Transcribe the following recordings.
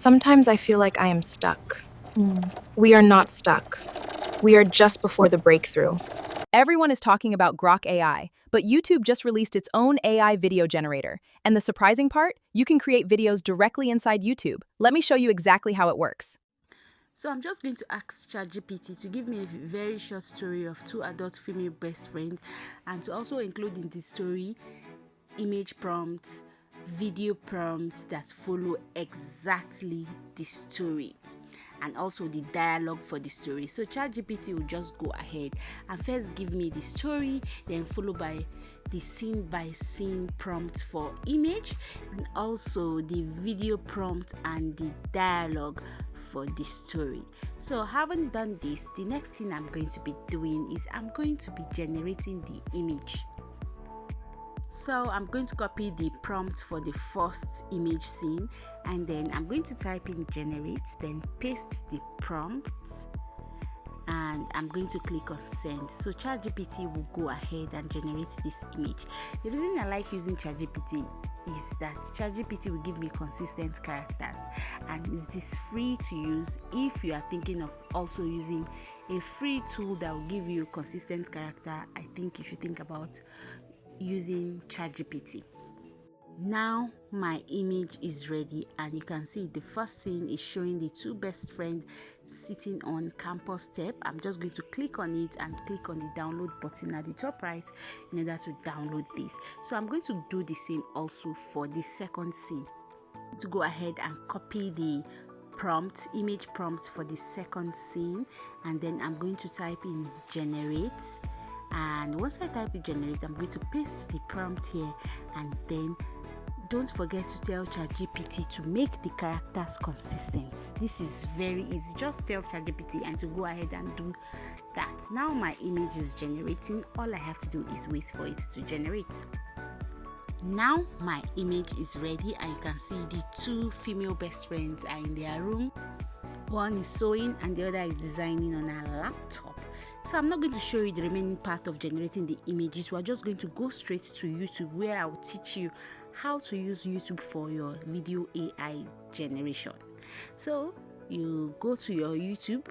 Sometimes I feel like I am stuck. We are not stuck. We are just before the breakthrough. Everyone is talking about Grok AI, but YouTube just released its own AI video generator. And the surprising part, you can create videos directly inside YouTube. Let me show you exactly how it works. So I'm just going to ask ChatGPT to give me a very short story of two adult female best friends, and to also include in the story image prompts, video prompts that follow exactly the story, and also the dialogue for the story. So ChatGPT will just go ahead and first give me the story, then followed by the scene by scene prompt for image, and also the video prompt and the dialogue for the story. So having done this, the next thing I'm going to be doing is I'm going to be generating the image. So I'm going to copy the prompt for the first image scene, and then I'm going to type in generate, then paste the prompt, and I'm going to click on send. So ChatGPT will go ahead and generate this image. The reason I like using ChatGPT is that ChatGPT will give me consistent characters, and it is free to use. If you are thinking of also using a free tool that will give you consistent character, I think you should think about using ChatGPT. Now my image is ready, and you can see the first scene is showing the two best friends sitting on campus step. I'm just going to click on it and click on the download button at the top right in order to download this. So I'm going to do the same also for the second scene. To go ahead and copy the prompt, image prompt for the second scene, and then I'm going to type in generate. And once I type in generate, I'm going to paste the prompt here, and then don't forget to tell ChatGPT to make the characters consistent. This is very easy. Just tell ChatGPT and to go ahead and do that. Now my image is generating. All I have to do is wait for it to generate. Now my image is ready, and you can see the two female best friends are in their room. One is sewing and the other is designing on her laptop. So I'm not going to show you the remaining part of generating the images. We're just going to go straight to YouTube, where I will teach you how to use YouTube for your video AI generation. So you go to your YouTube.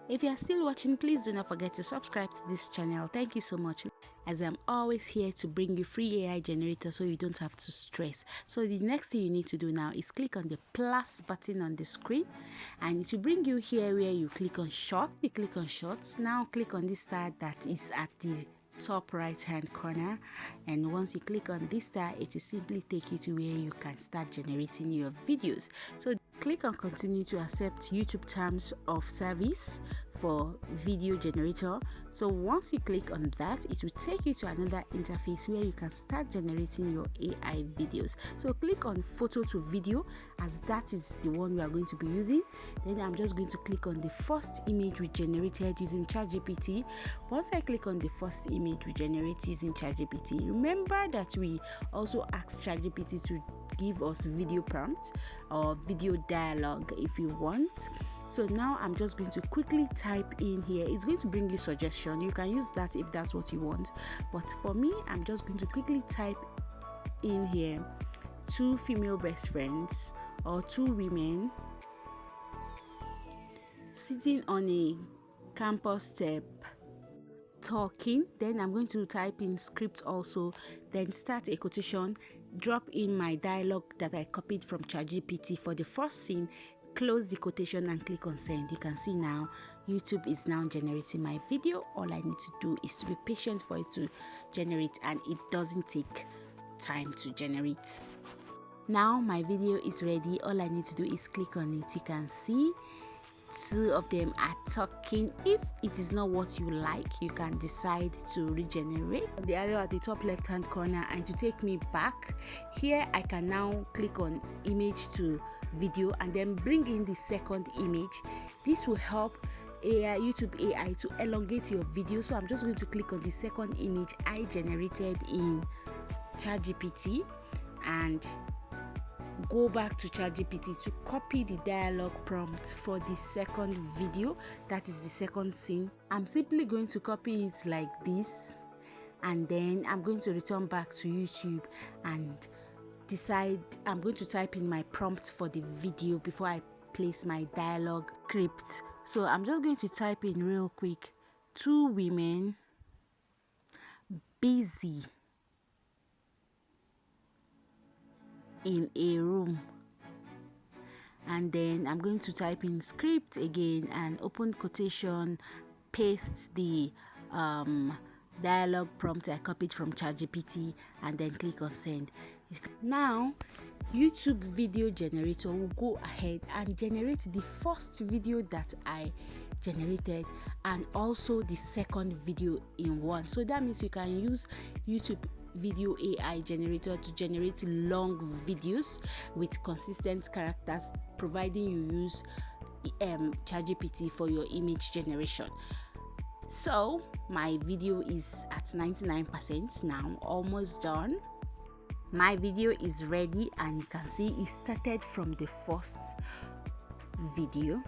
If you are still watching, please do not forget to subscribe to this channel. Thank you so much, as I'm always here to bring you free AI generator so you don't have to stress. So the next thing you need to do now is click on the plus button on the screen, and it will bring you here where you click on shorts. You click on shorts. Now click on this star that is at the top right hand corner, and once you click on this star, it will simply take you to where you can start generating your videos. So click on continue to accept YouTube terms of service for video generator. So once you click on that, it will take you to another interface where you can start generating your AI videos. So click on photo to video, as that is the one we are going to be using. Then I'm just going to click on the first image we generated using ChatGPT. Once I click on the first image we generate using ChatGPT, remember that we also asked ChatGPT to give us video prompt or video dialogue if you want. So now I'm just going to quickly type in here. It's going to bring you suggestion. You can use that if that's what you want, but for me, I'm just going to quickly type in here two female best friends or two women sitting on a campus step talking. Then I'm going to type in script also, then start a quotation, drop in my dialogue that I copied from ChatGPT for the first scene, close the quotation and click on send. You can see now YouTube is now generating my video. All I need to do is to be patient for it to generate, and it doesn't take time to generate. Now my video is ready. All I need to do is click on it. You can see two of them are talking. If it is not what you like, you can decide to regenerate the arrow at the top left hand corner, and to take me back here, I can now click on image to video and then bring in the second image. This will help YouTube AI to elongate your video. So I'm just going to click on the second image I generated in ChatGPT and go back to ChatGPT to copy the dialogue prompt for the second video, that is the second scene. I'm simply going to copy it like this, and then I'm going to return back to YouTube, and decide I'm going to type in my prompt for the video before I place my dialogue script. So I'm just going to type in real quick, 2 women busy in a room, and then I'm going to type in script again and open quotation, paste the dialogue prompt I copied from ChatGPT, and then click on send. Now YouTube video generator will go ahead and generate the first video that I generated and also the second video in one. So that means you can use YouTube video AI generator to generate long videos with consistent characters, providing you use ChatGPT for your image generation. So my video is at 99% now, almost done. My video is ready, and you can see it started from the first video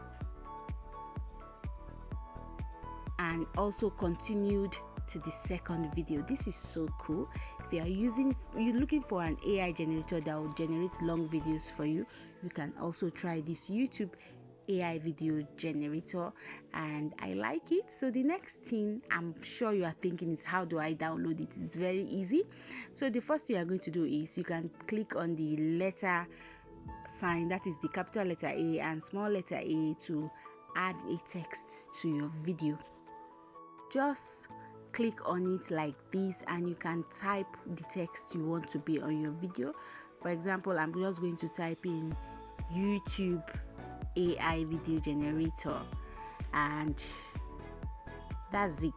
and also continued to the second video. This is so cool. If you're looking for an AI generator that will generate long videos for you, you can also try this YouTube AI video generator, and I like it. So the next thing I'm sure you are thinking is, how do I download it? It's very easy. So the first thing you're going to do is you can click on the letter sign, that is the capital letter A and small letter A, to add a text to your video. Just click on it like this and you can type the text you want to be on your video. For example, I'm just going to type in YouTube AI video generator, and that's it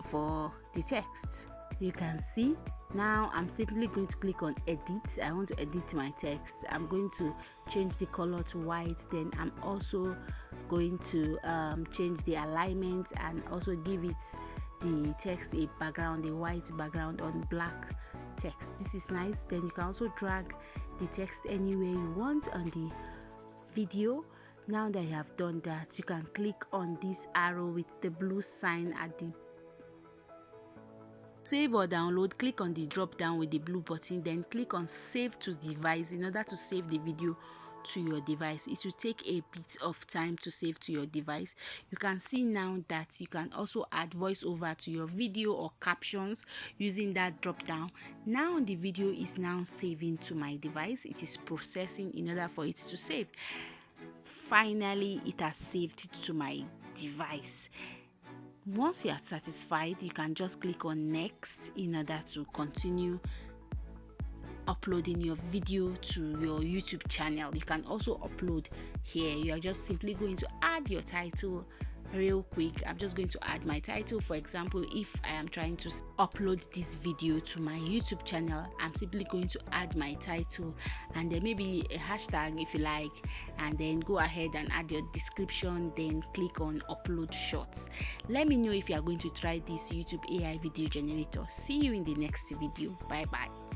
for the text. You can see now I'm simply going to click on edit. I want to edit my text. I'm going to change the color to white, then I'm also going to change the alignment and also give it the text a background, a white background on black text. This is nice. Then you can also drag the text anywhere you want on the video. Now that you have done that, you can click on this arrow with the blue sign at the save or download. Click on the drop down with the blue button, then click on save to device in order to save the video to your device. It will take a bit of time to save to your device. You can see now that you can also add voiceover to your video or captions using that drop down. Now the video is now saving to my device. It is processing in order for it to save. Finally, it has saved to my device. Once you are satisfied, you can just click on next in order to continue uploading your video to your YouTube channel. You can also upload here. You are just simply going to add your title real quick. I'm just going to add my title. For example, if I am trying to upload this video to my YouTube channel, I'm simply going to add my title and then maybe a hashtag if you like, and then go ahead and add your description, then click on upload shorts. Let me know if you are going to try this YouTube AI video generator. See you in the next video. Bye bye.